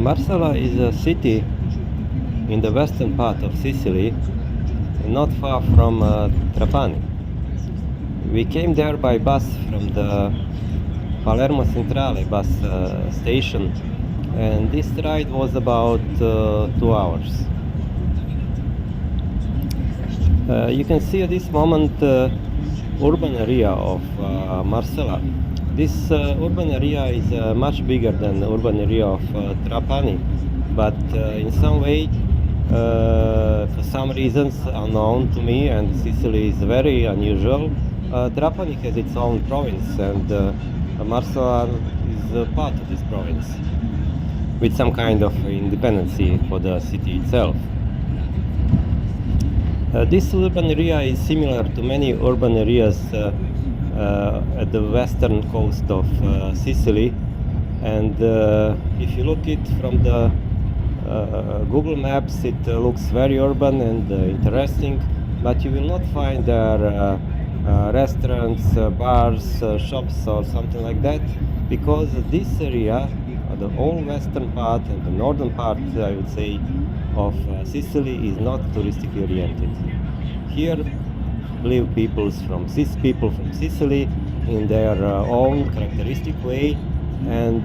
Marsala is a city in the western part of Sicily, not far from Trapani. We came there by bus from the Palermo Centrale bus station, and this ride was about 2 hours. You can see at this moment urban area of Marsala. This urban area is much bigger than the urban area of Trapani, but in some way, for some reasons unknown to me, and Sicily is very unusual, Trapani has its own province, and Marsala is a part of this province, with some kind of independency for the city itself. This urban area is similar to many urban areas at the western coast of Sicily, and if you look it from the Google Maps, it looks very urban and interesting, but you will not find there restaurants, bars, shops or something like that, because this area, the whole western part and the northern part, I would say, of Sicily is not touristically oriented. Here live people from Sicily in their own characteristic way, and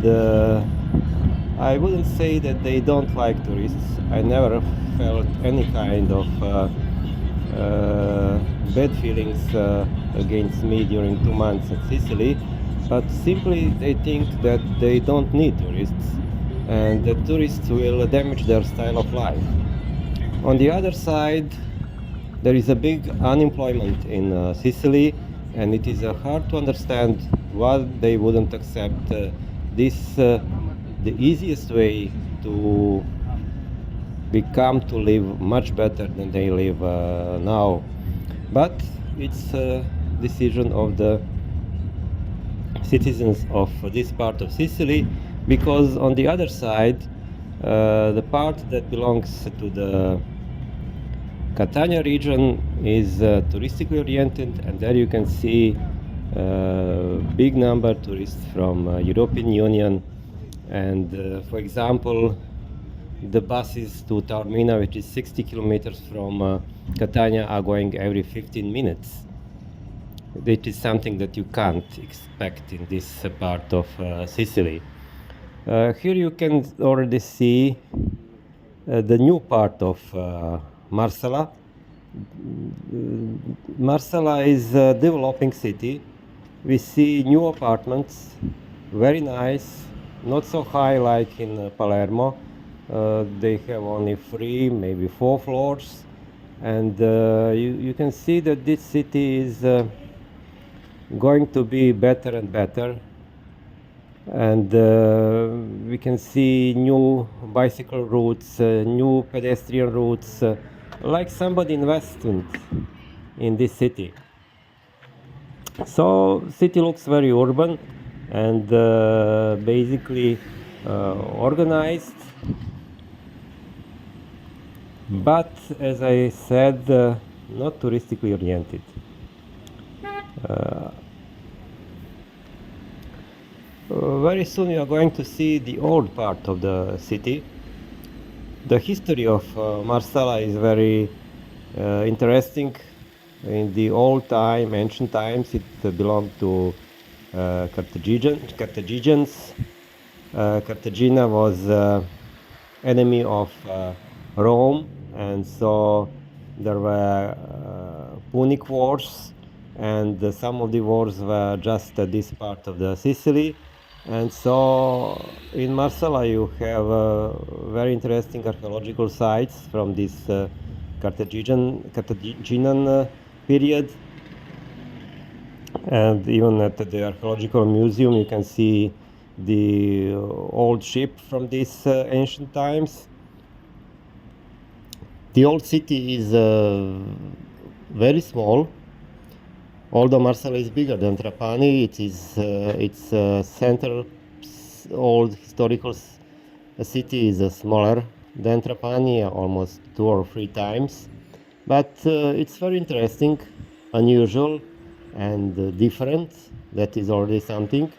I wouldn't say that they don't like tourists. I never felt any kind of bad feelings against me during 2 months at Sicily, but simply they think that they don't need tourists and that tourists will damage their style of life. On the other side, there is a big unemployment in Sicily, and it is hard to understand why they wouldn't accept this the easiest way to to live much better than they live now. But it's a decision of the citizens of this part of Sicily, because on the other side, the part that belongs to the Catania region is touristically oriented, and there you can see big number of tourists from European Union, and for example, the buses to Taormina, which is 60 kilometers from Catania, are going every 15 minutes. It is something that you can't expect in this part of Sicily. Here you can already see the new part of Marsala. Marsala is a developing city. We see new apartments, very nice, not so high like in Palermo. They have only 3, maybe 4 floors, and you can see that this city is going to be better and better, and we can see new bicycle routes, new pedestrian routes, like somebody invested in this city. So city looks very urban and basically organized, but as I said, not touristically oriented. Very soon you are going to see the old part of the city. The history of Marsala is very interesting. In the old time, ancient times, it belonged to Carthaginians. Cartagena was enemy of Rome, and so there were Punic wars, and some of the wars were just this part of the Sicily. And so in Marsala you have very interesting archaeological sites from this Carthaginian period, and even at the archaeological museum you can see the old ship from these ancient times. The old city is very small. Although Marsala is bigger than Trapani, it is its central old historical city is smaller than Trapani, almost 2 or 3 times. But it's very interesting, unusual, and different. That is already something,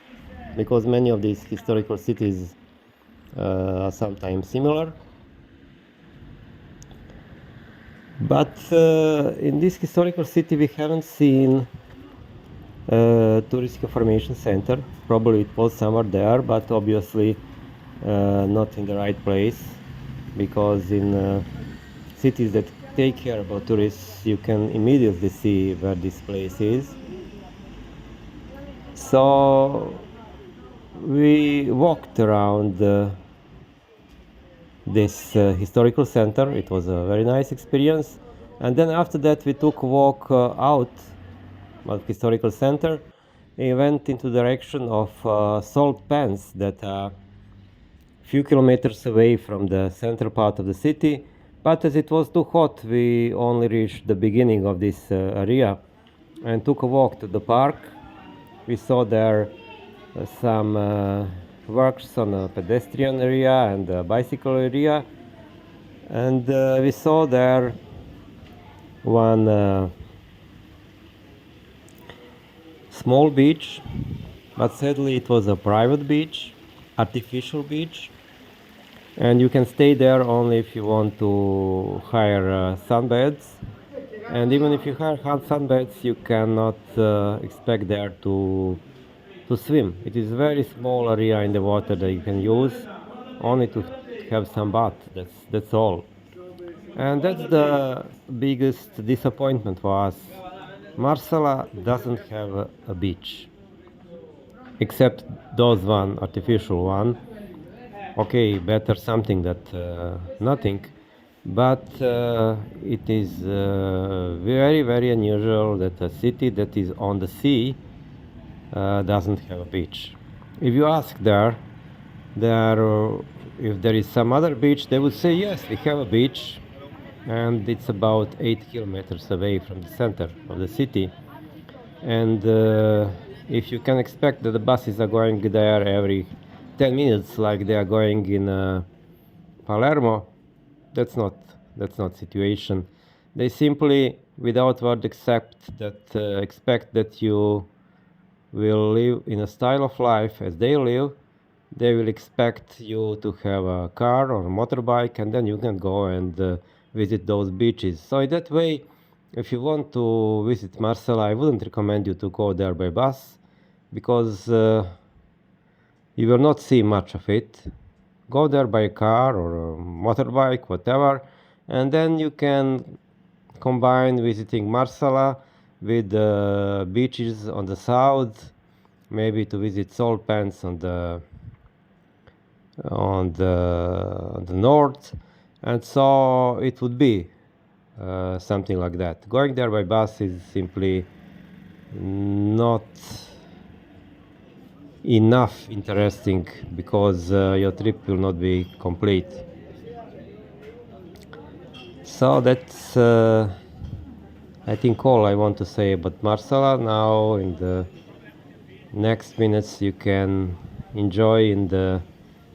because many of these historical cities sometimes similar. But in this historical city we haven't seen tourist information center. Probably it was somewhere there, but obviously not in the right place, because in cities that take care about tourists you can immediately see where this place is. So we walked around this historical center. It was a very nice experience, and then after that we took a walk out of historical center. We went into the direction of salt pans that are few kilometers away from the central part of the city, but as it was too hot we only reached the beginning of this area and took a walk to the park. We saw there some works on a pedestrian area and a bicycle area, and we saw there one small beach, but sadly it was a private beach, artificial beach, and you can stay there only if you want to hire sunbeds. And even if you hire sunbeds, you cannot expect there to swim. It is a very small area in the water that you can use only to have some bath. That's all. And that's the biggest disappointment for us. Marsala doesn't have a beach, except those one artificial one. Okay, better something than nothing, but it is very unusual that a city that is on the sea doesn't have a beach. If you ask there if there is some other beach, they would say yes, we have a beach, and it's about 8 kilometers away from the center of the city. And if you can expect that the buses are going there every 10 minutes like they are going in Palermo, that's not situation. They simply, without word, expect that you will live in a style of life as they live. They will expect you to have a car or a motorbike, and then you can go and visit those beaches. So in that way, if you want to visit Marsala, I wouldn't recommend you to go there by bus, because you will not see much of it. Go there by car or a motorbike, whatever, and then you can combine visiting Marsala with the beaches on the south, maybe to visit salt pans on the north, and so it would be something like that. Going there by bus is simply not enough interesting, because your trip will not be complete. So that's I think all I want to say about Marsala. Now in the next minutes you can enjoy in the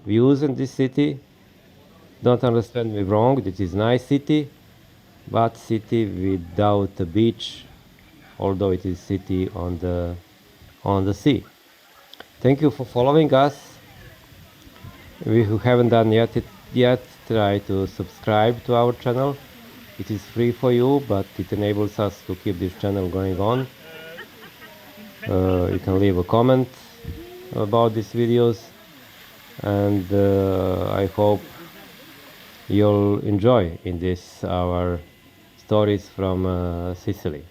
views in this city. Don't understand me wrong, this is nice city, but city without a beach, although it is city on the sea. Thank you for following us. We who haven't done yet, try to subscribe to our channel. It is free for you, but it enables us to keep this channel going on. You can leave a comment about these videos, and I hope you'll enjoy in this our stories from Sicily.